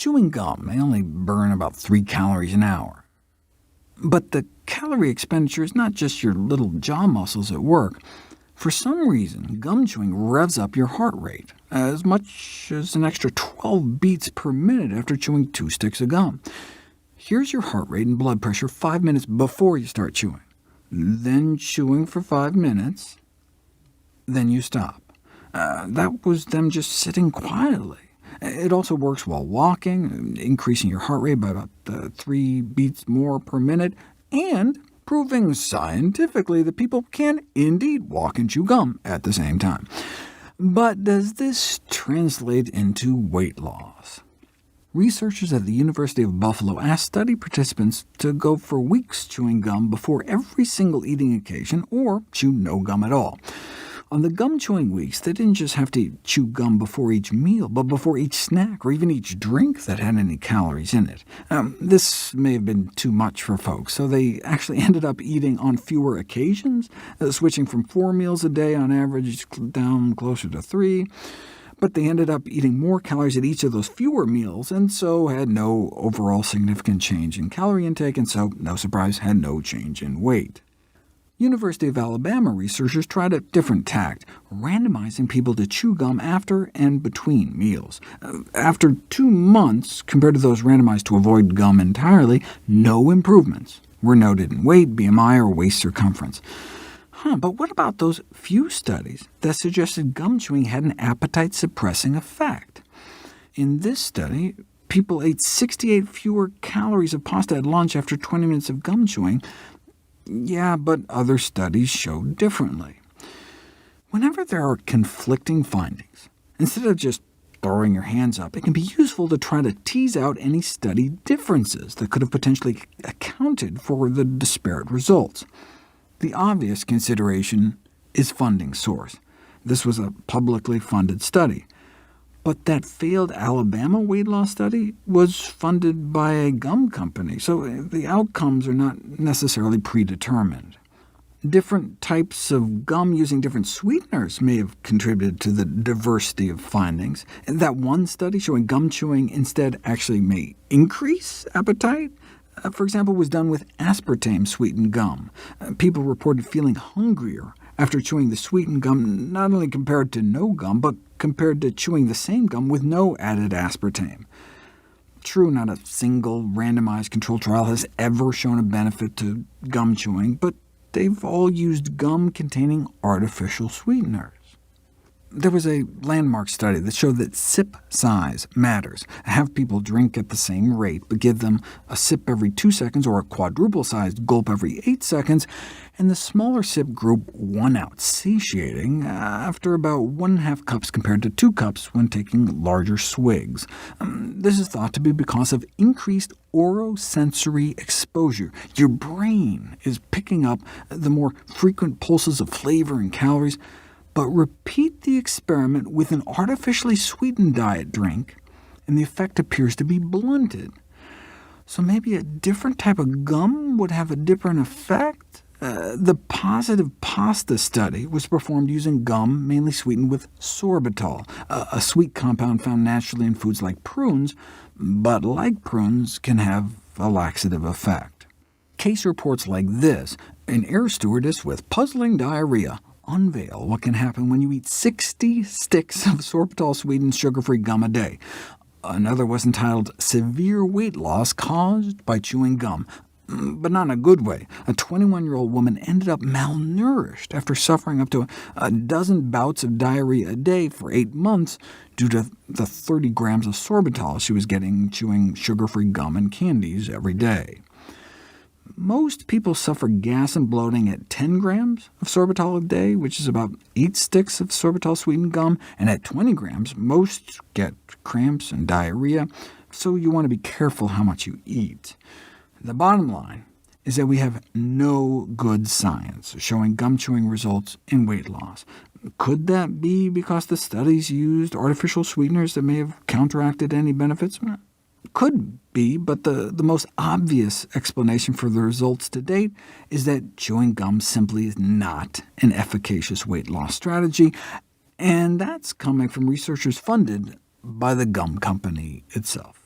Chewing gum may only burn about 3 calories an hour. But the calorie expenditure is not just your little jaw muscles at work. For some reason, gum chewing revs up your heart rate, as much as an extra 12 beats per minute after chewing 2 sticks of gum. Here's your heart rate and blood pressure 5 minutes before you start chewing. Then chewing for 5 minutes, then you stop. That was them just sitting quietly. It also works while walking, increasing your heart rate by about 3 beats more per minute, and proving scientifically that people can indeed walk and chew gum at the same time. But does this translate into weight loss? Researchers at the University of Buffalo asked study participants to go for weeks chewing gum before every single eating occasion, or chew no gum at all. On the gum-chewing weeks, they didn't just have to chew gum before each meal, but before each snack or even each drink that had any calories in it. This may have been too much for folks, so they actually ended up eating on fewer occasions, switching from 4 meals a day on average down closer to 3. But they ended up eating more calories at each of those fewer meals, and so had no overall significant change in calorie intake, and so, no surprise, had no change in weight. University of Alabama researchers tried a different tact, randomizing people to chew gum after and between meals. After 2 months, compared to those randomized to avoid gum entirely, no improvements were noted in weight, BMI, or waist circumference. But what about those few studies that suggested gum chewing had an appetite-suppressing effect? In this study, people ate 68 fewer calories of pasta at lunch after 20 minutes of gum chewing. Yeah, but other studies showed differently. Whenever there are conflicting findings, instead of just throwing your hands up, it can be useful to try to tease out any study differences that could have potentially accounted for the disparate results. The obvious consideration is funding source. This was a publicly funded study. But that failed Alabama weight loss study was funded by a gum company, so the outcomes are not necessarily predetermined. Different types of gum using different sweeteners may have contributed to the diversity of findings. That one study showing gum chewing instead actually may increase appetite, for example, was done with aspartame-sweetened gum. People reported feeling hungrier after chewing the sweetened gum, not only compared to no gum, but compared to chewing the same gum with no added aspartame. True, not a single randomized controlled trial has ever shown a benefit to gum chewing, but they've all used gum containing artificial sweeteners. There was a landmark study that showed that sip size matters. Have people drink at the same rate, but give them a sip every 2 seconds or a quadruple-sized gulp every 8 seconds, and the smaller sip group won out, satiating after about 1.5 cups compared to 2 cups when taking larger swigs. This is thought to be because of increased orosensory exposure. Your brain is picking up the more frequent pulses of flavor and calories, but repeat the experiment with an artificially sweetened diet drink, and the effect appears to be blunted. So maybe a different type of gum would have a different effect? The positive pasta study was performed using gum mainly sweetened with sorbitol, a sweet compound found naturally in foods like prunes, but like prunes can have a laxative effect. Case reports like this: an air stewardess with puzzling diarrhea unveil what can happen when you eat 60 sticks of sorbitol-sweetened sugar-free gum a day. Another was entitled Severe Weight Loss Caused by Chewing Gum, but not in a good way. A 21-year-old woman ended up malnourished after suffering up to a dozen bouts of diarrhea a day for 8 months due to the 30 grams of sorbitol she was getting chewing sugar-free gum and candies every day. Most people suffer gas and bloating at 10 grams of sorbitol a day, which is about 8 sticks of sorbitol-sweetened gum, and at 20 grams, most get cramps and diarrhea, so you want to be careful how much you eat. The bottom line is that we have no good science showing gum chewing results in weight loss. Could that be because the studies used artificial sweeteners that may have counteracted any benefits? Could be, but the most obvious explanation for the results to date is that chewing gum simply is not an efficacious weight loss strategy, and that's coming from researchers funded by the gum company itself.